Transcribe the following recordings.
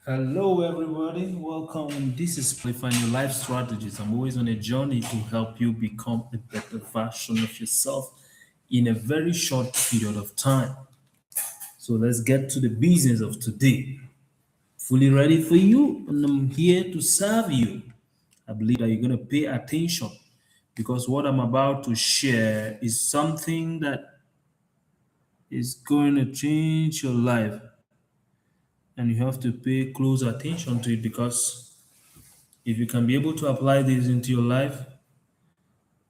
Hello, everybody. Welcome. This is Find Your Life Strategies. I'm always on a journey to help you become a better version of yourself in a very short period of time. So let's get to the business of today. Fully ready for you, and I'm here to serve you. I believe that you're going to pay attention because what I'm about to share is something that is going to change your life, and you have to pay close attention to it because if you can be able to apply this into your life,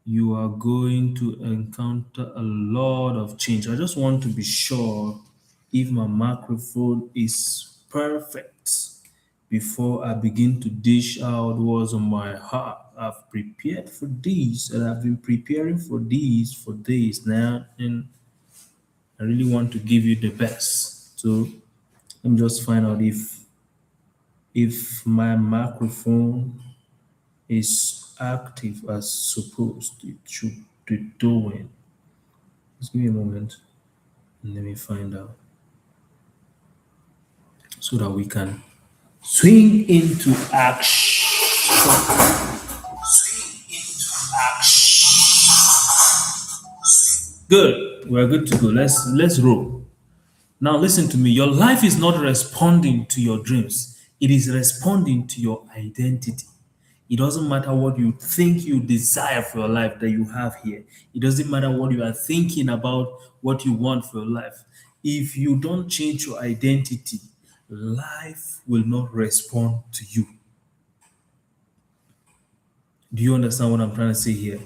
you are going to encounter a lot of change. I just want to be sure if my microphone is perfect before I begin to dish out what's on my heart. I've prepared for this and I've been preparing for this for days now, and I really want to give you the best. So let me just find out if my microphone is active as supposed it should be doing. Just give me a moment and let me find out so that we can swing into action. Good. We're good to go. Let's roll. Now listen to me. Your life is not responding to your dreams. It is responding to your identity. It doesn't matter what you think you desire for your life that you have here. It doesn't matter what you are thinking about what you want for your life. If you don't change your identity, life will not respond to you. Do you understand what I'm trying to say here?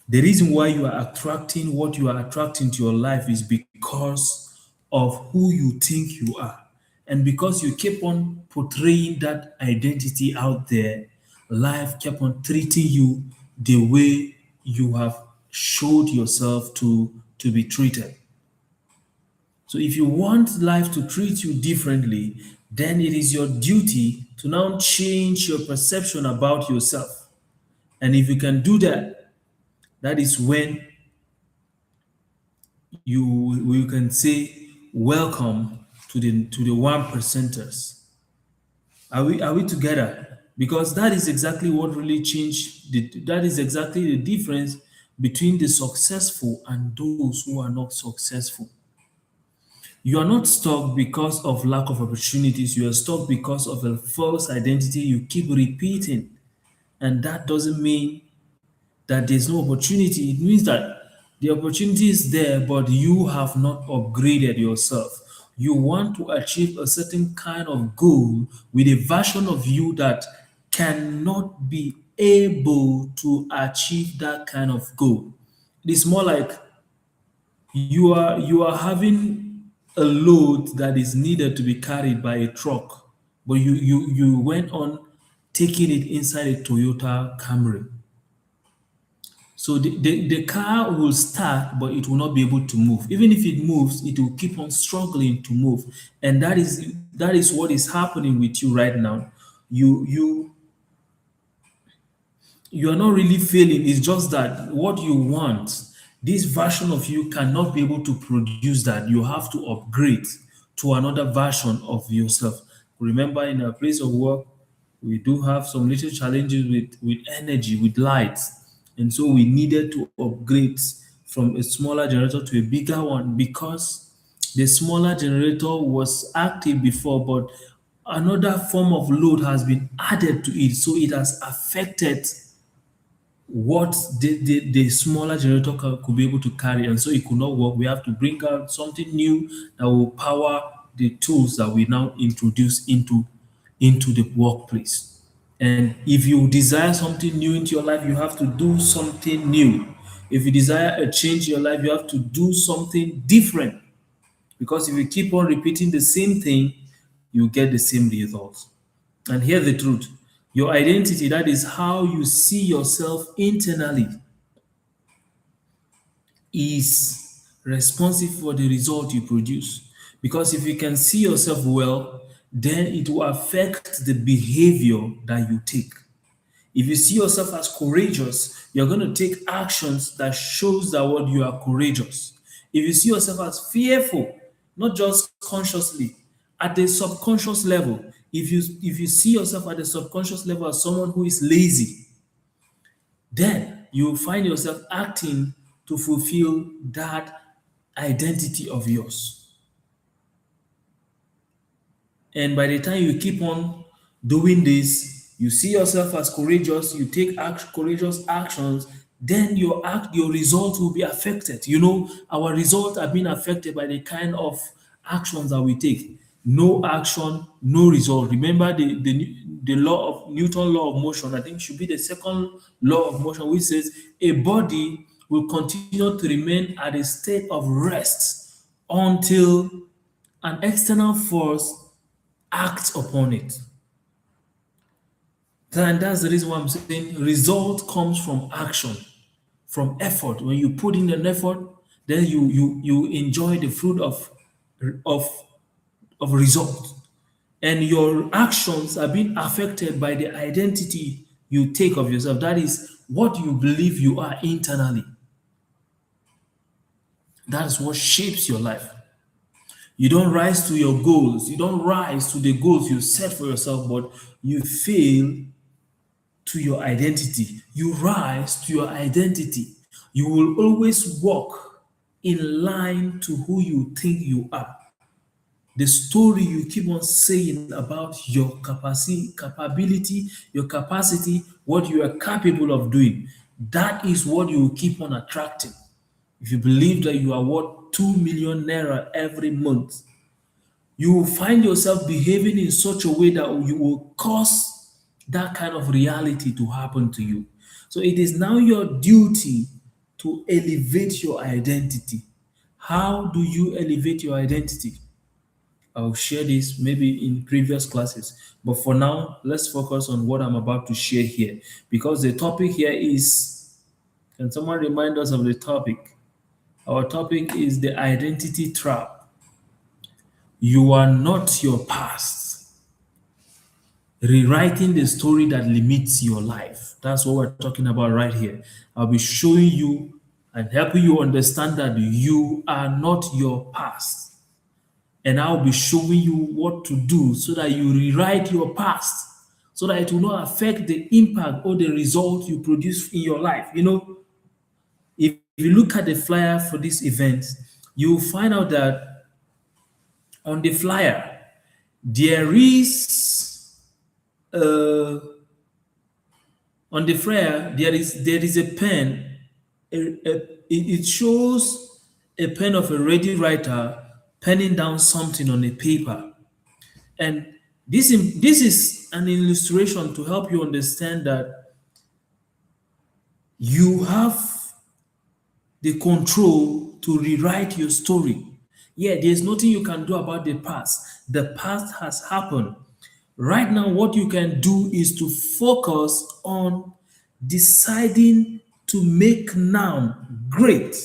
The reason why you are attracting what you are attracting to your life is because of who you think you are. And because you keep on portraying that identity out there, life kept on treating you the way you have showed yourself to be treated. So if you want life to treat you differently, then it is your duty to now change your perception about yourself. And if you can do that, that is when you can say welcome to the one percenters. Are we together? Because that is exactly what really changed that is exactly the difference between the successful and those who are not successful. You are not stuck because of lack of opportunities, you are stuck because of a false identity you keep repeating. And that doesn't mean that there's no opportunity. It means that the opportunity is there, but you have not upgraded yourself. You want to achieve a certain kind of goal with a version of you that cannot be able to achieve that kind of goal. It is more like you are having a load that is needed to be carried by a truck, but you went on taking it inside a Toyota Camry. So the car will start, but it will not be able to move. Even if it moves, it will keep on struggling to move. And that is what is happening with you right now. You are not really failing. It's just that what you want, this version of you cannot be able to produce that. You have to upgrade to another version of yourself. Remember, in a place of work, we do have some little challenges with energy, with light. And so we needed to upgrade from a smaller generator to a bigger one because the smaller generator was active before, but another form of load has been added to it. So it has affected what the smaller generator could be able to carry, and so it could not work. We have to bring out something new that will power the tools that we now introduce into the workplace. And if you desire something new into your life, you have to do something new. If you desire a change in your life, you have to do something different. Because if you keep on repeating the same thing, you get the same results. And here's the truth: your identity, that is how you see yourself internally, is responsive for the result you produce. Because if you can see yourself well, then it will affect the behavior that you take. If you see yourself as courageous, you're going to take actions that shows that what you are courageous. If you see yourself as fearful, not just consciously, at the subconscious level, If you see yourself at the subconscious level as someone who is lazy, then you will find yourself acting to fulfill that identity of yours. And by the time you keep on doing this, you see yourself as courageous, you take courageous actions, then your result will be affected. Our results are being affected by the kind of actions that we take. No action, no result. Remember the law of Newton law of motion, I think should be the second law of motion, which says a body will continue to remain at a state of rest until an external force acts upon it. Then that's the reason why I'm saying result comes from action, from effort. When you put in an effort, then you enjoy the fruit of of result. And your actions are being affected by the identity you take of yourself. That is what you believe you are internally. That is what shapes your life. You don't rise to your goals. You don't rise to the goals you set for yourself, but you fail to your identity. You rise to your identity. You will always walk in line to who you think you are. The story you keep on saying about your capability, your capacity, what you are capable of doing, that is what you will keep on attracting. If you believe that you are worth 2 million naira every month, you will find yourself behaving in such a way that you will cause that kind of reality to happen to you. So it is now your duty to elevate your identity. How do you elevate your identity? I'll share this maybe in previous classes. But for now, let's focus on what I'm about to share here. Because the topic here is, can someone remind us of the topic? Our topic is the identity trap. You are not your past. Rewriting the story that limits your life. That's what we're talking about right here. I'll be showing you and helping you understand that you are not your past. And I'll be showing you what to do so that you rewrite your past, so that it will not affect the impact or the result you produce in your life. If you look at the flyer for this event, you will find out that on the flyer, there is uh, on the flyer there is a pen. It shows a pen of a ready writer penning down something on a paper. And this is an illustration to help you understand that you have the control to rewrite your story. Yeah, there's nothing you can do about the past. The past has happened. Right now, what you can do is to focus on deciding to make now great,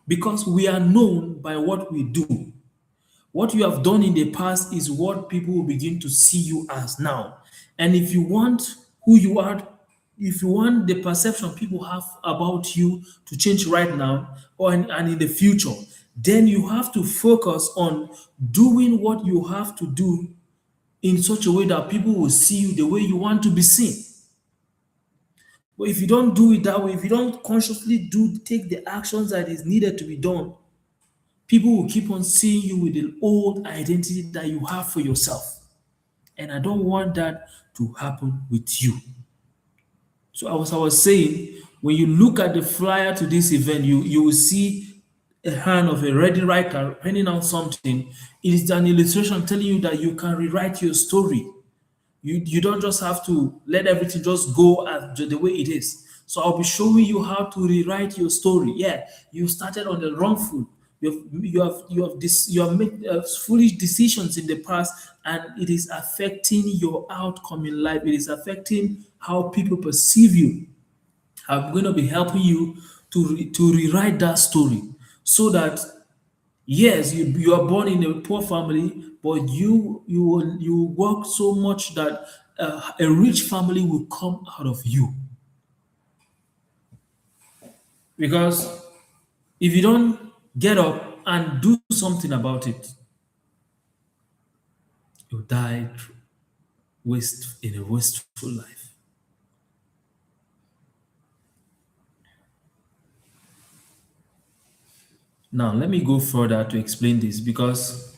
because we are known by what we do. What you have done in the past is what people will begin to see you as now. And if you want who you are, if you want the perception people have about you to change right now and in the future, then you have to focus on doing what you have to do in such a way that people will see you the way you want to be seen. But if you don't do it that way, if you don't consciously take the actions that is needed to be done, people will keep on seeing you with the old identity that you have for yourself. And I don't want that to happen with you. So as I was saying, when you look at the flyer to this event, you will see a hand of a ready writer penning out something. It is an illustration telling you that you can rewrite your story. You don't just have to let everything just go as the way it is. So I'll be showing you how to rewrite your story. Yeah, you started on the wrong foot. You have made foolish decisions in the past, and it is affecting your outcome in life. It is affecting how people perceive you. I'm going to be helping you to rewrite that story so that yes, you are born in a poor family, but you work so much that a rich family will come out of you. Because if you don't get up and do something about it, you die wasteful life. Now, let me go further to explain this because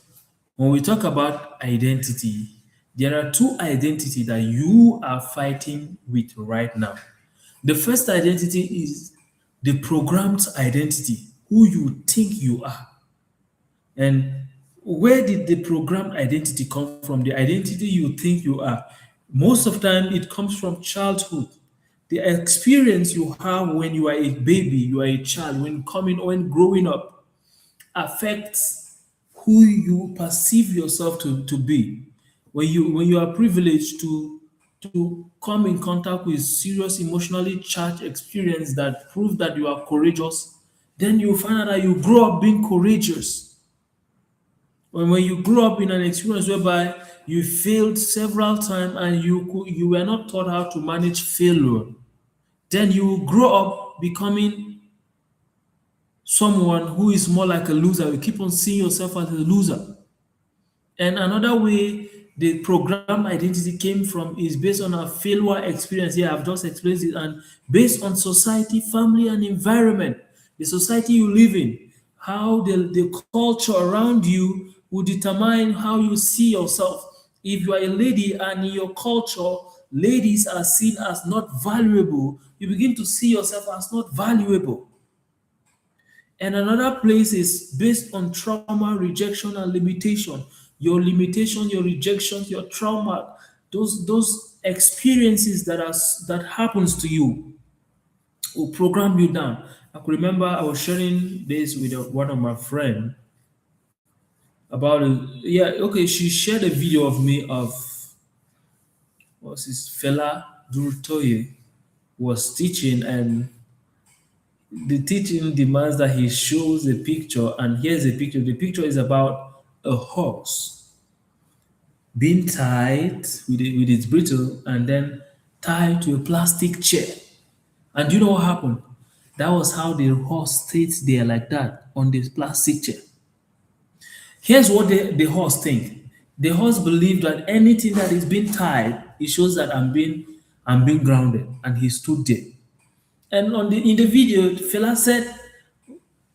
when we talk about identity, there are two identity that you are fighting with right now. The first identity is the programmed identity, who you think you are. And where did the programmed identity come from? The identity you think you are. Most of the time, it comes from childhood. The experience you have when you are a baby, you are a child, when growing up, affects who you perceive yourself to be. When you are privileged to come in contact with serious emotionally charged experience that prove that you are courageous, then you find out that you grow up being courageous. When you grow up in an experience whereby you failed several times and you were not taught how to manage failure, then you grow up becoming someone who is more like a loser. You keep on seeing yourself as a loser. And another way the program identity came from is based on our failure experience. Yeah, I've just explained it. And based on society, family, and environment, the society you live in, how the culture around you will determine how you see yourself. If you are a lady and in your culture, ladies are seen as not valuable, you begin to see yourself as not valuable. And another place is based on trauma, rejection, and limitation. Your limitation, your rejections, your trauma, those experiences that happens to you will program you down. I could remember I was sharing this with one of my friend about yeah, okay, she shared a video of me of what's his fella Durutoye was teaching, and the teaching demands that he shows a picture, and here's a picture. The picture is about a horse being tied with its bridle and then tied to a plastic chair. And do you know what happened? That was how the horse stayed there like that on this plastic chair. Here's what the horse think. The horse believed that anything that is being tied, it shows that I'm being grounded, and he stood there. And in the video, the fella said,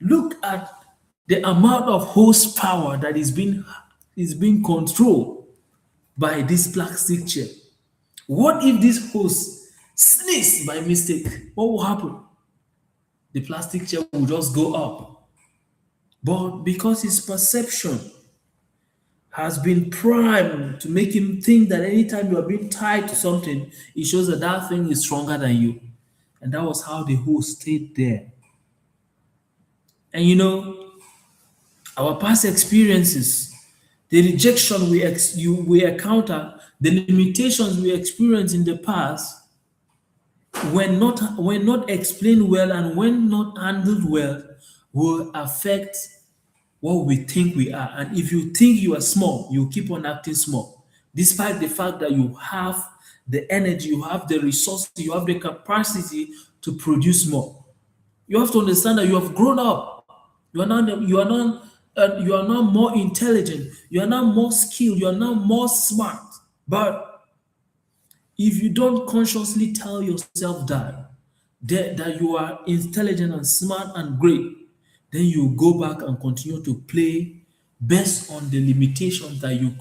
look at the amount of horsepower that is being controlled by this plastic chair. What if this horse sneezes by mistake? What will happen? The plastic chair will just go up. But because his perception has been primed to make him think that anytime you are being tied to something, it shows that that thing is stronger than you. And that was how the horse stayed there. And our past experiences, the rejection we encounter, the limitations we experience in the past, when not explained well and when not handled well, will affect what we think we are. And if you think you are small, you keep on acting small, despite the fact that you have the energy, you have the resources, you have the capacity to produce more. You have to understand that you have grown up. You are now more intelligent. You are now more skilled. You are now more smart. But if you don't consciously tell yourself that you are intelligent and smart and great, then you go back and continue to play based on the limitations that you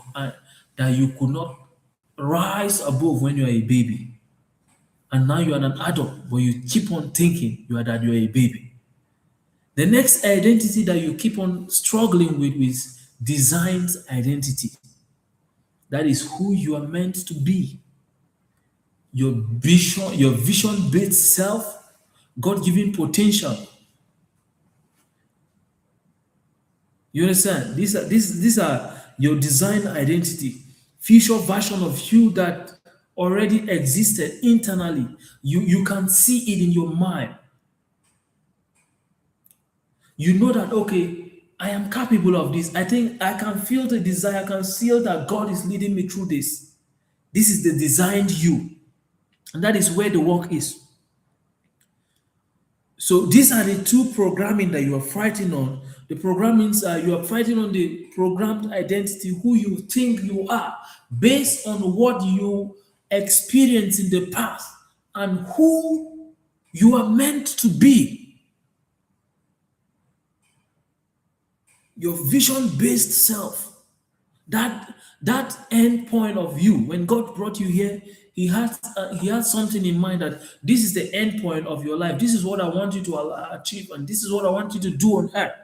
could not rise above when you are a baby. And now you are an adult, but you keep on thinking you are a baby. The next identity that you keep on struggling with is designed identity. That is who you are meant to be. Your vision-based self, God-given potential. You understand? These are your design identity, future version of you that already existed internally. You can see it in your mind. You know that, okay, I am capable of this. I think I can feel the desire. I can feel that God is leading me through this. This is the designed you. And that is where the work is. So these are the two programming that you are fighting on. The programmings are you are fighting on the programmed identity, who you think you are, based on what you experienced in the past and who you are meant to be. Your vision-based self. That end point of you. When God brought you here, he had something in mind that this is the end point of your life. This is what I want you to achieve, and this is what I want you to do on earth.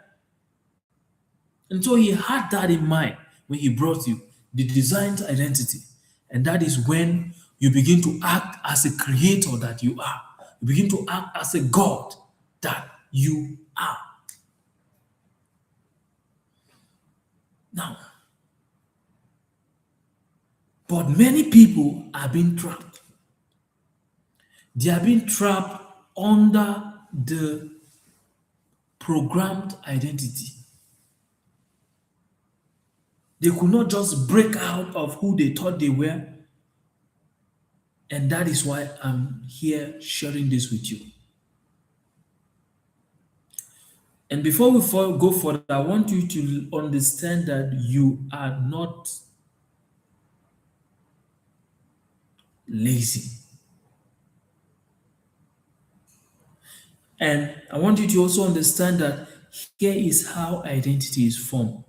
And so he had that in mind when he brought you, the designed identity. And that is when you begin to act as a creator that you are. You begin to act as a God that you are. Now, but many people are being trapped. They are being trapped under the programmed identity. They could not just break out of who they thought they were. And that is why I'm here sharing this with you. And before we go further, I want you to understand that you are not lazy. And I want you to also understand that here is how identity is formed.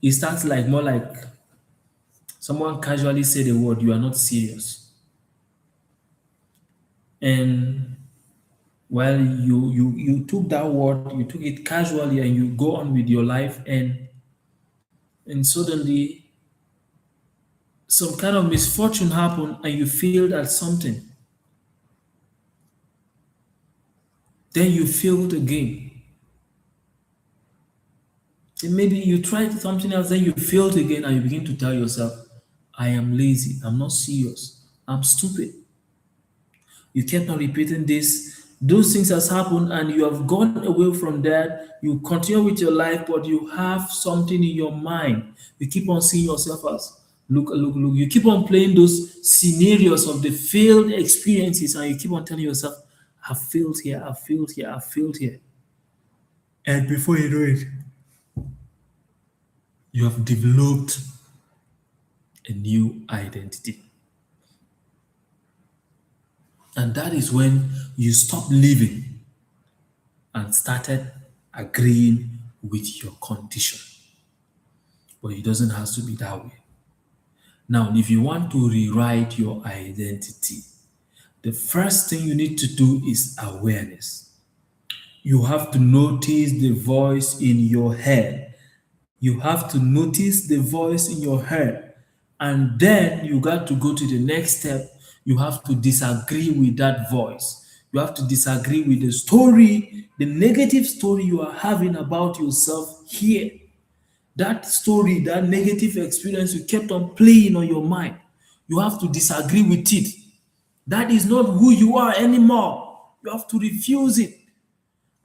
It starts more like someone casually said the word, you are not serious. And well, you took that word, you took it casually and you go on with your life and suddenly some kind of misfortune happened and you failed at something. Then you failed again. And maybe you tried something else, then you failed again, and you begin to tell yourself, I am lazy, I'm not serious, I'm stupid. You kept on repeating this. Those things has happened, and you have gone away from that. You continue with your life, but you have something in your mind. You keep on seeing yourself as look, look, look. You keep on playing those scenarios of the failed experiences, and you keep on telling yourself, I've failed here, I've failed here, I've failed here. And before you know it, you have developed a new identity. And that is when you stop living and started agreeing with your condition. But it doesn't have to be that way. Now, if you want to rewrite your identity, the first thing you need to do is awareness. You have to notice the voice in your head. You have to notice the voice in your head. And then you got to go to the next step. You have to disagree with that voice. You have to disagree with the story, the negative story you are having about yourself here. That story, that negative experience you kept on playing on your mind. You have to disagree with it. That is not who you are anymore. You have to refuse it.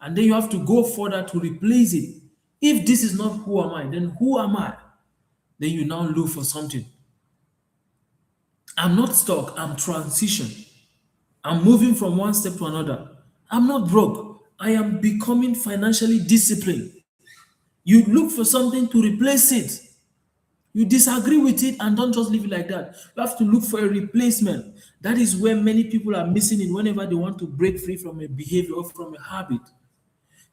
And then you have to go further to replace it. If this is not who am I, then who am I? Then you now look for something. I'm not stuck, I'm transition. I'm moving from one step to another. I'm not broke. I am becoming financially disciplined. You look for something to replace it. You disagree with it and don't just leave it like that. You have to look for a replacement. That is where many people are missing it whenever they want to break free from a behavior or from a habit.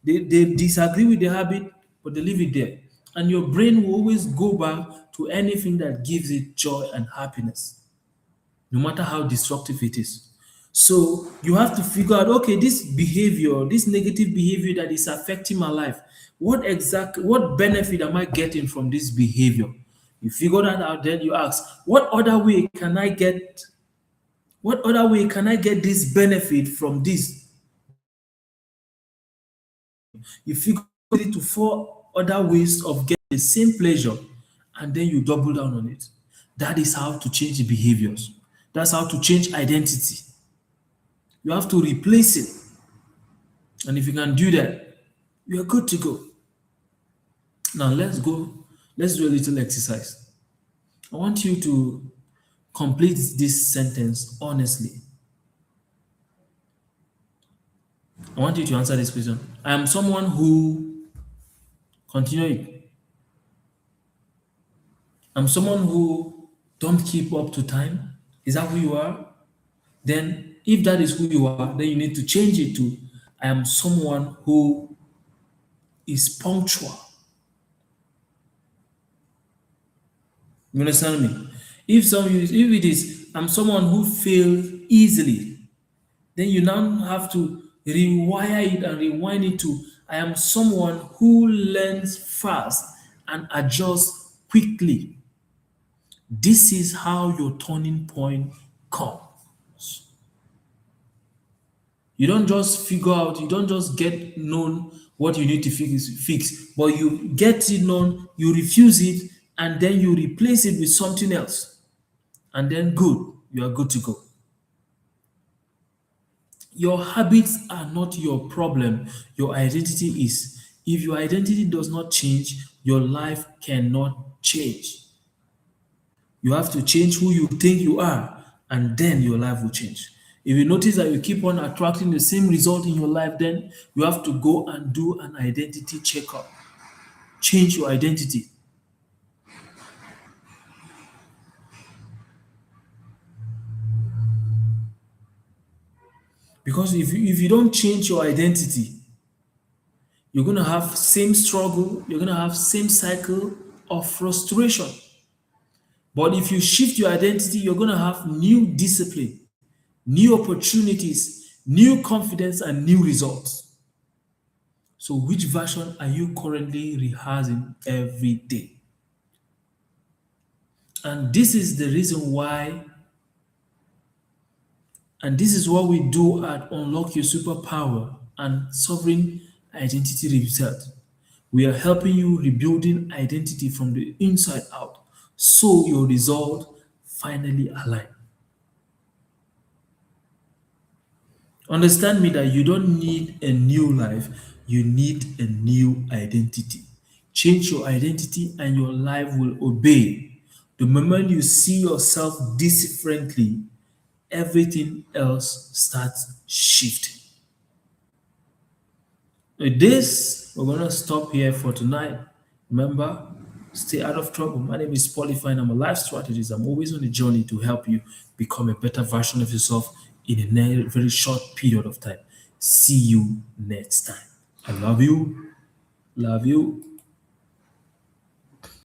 They disagree with the habit, but they leave it there. And your brain will always go back to anything that gives it joy and happiness, no matter how destructive it is. So you have to figure out, okay, this behavior, this negative behavior that is affecting my life, what benefit am I getting from this behavior? You figure that out, then you ask, what other way can I get this benefit from this? You figure it to four other ways of getting the same pleasure, and then you double down on it. That is how to change the behaviors. That's how to change identity. You have to replace it. And if you can do that, you are good to go. Now let's go. Let's do a little exercise. I want you to complete this sentence honestly. I want you to answer this question. I am someone who, continue it. I'm someone who don't keep up to time. Is that who you are? Then, if that is who you are, then you need to change it to I am someone who is punctual. You understand me? If it is I'm someone who fails easily, then you now have to rewire it and rewind it to I am someone who learns fast and adjusts quickly. This is how your turning point comes. You don't just figure out, you don't just get known what you need to fix, but you get it known, you refuse it, and then you replace it with something else. And then good, you are good to go. Your habits are not your problem, your identity is. If your identity does not change, your life cannot change. You have to change who you think you are, and then your life will change. If you notice that you keep on attracting the same result in your life, then you have to go and do an identity checkup. Change your identity. Because if you don't change your identity, you're going to have same struggle, you're going to have same cycle of frustration. But if you shift your identity, you're going to have new discipline, new opportunities, new confidence, and new results. So, which version are you currently rehearsing every day? And this is the reason why, and this is what we do at Unlock Your Superpower and Sovereign Identity Reset. We are helping you rebuilding identity from the inside out so your result finally align. Understand me that you don't need a new life, you need a new identity. Change your identity and your life will obey. The moment you see yourself differently, everything else starts shifting. With this, we're going to stop here for tonight. Remember, stay out of trouble. My name is Polyfine. I'm a life strategist. I'm always on a journey to help you become a better version of yourself in a very short period of time. See you next time. I love you. Love you.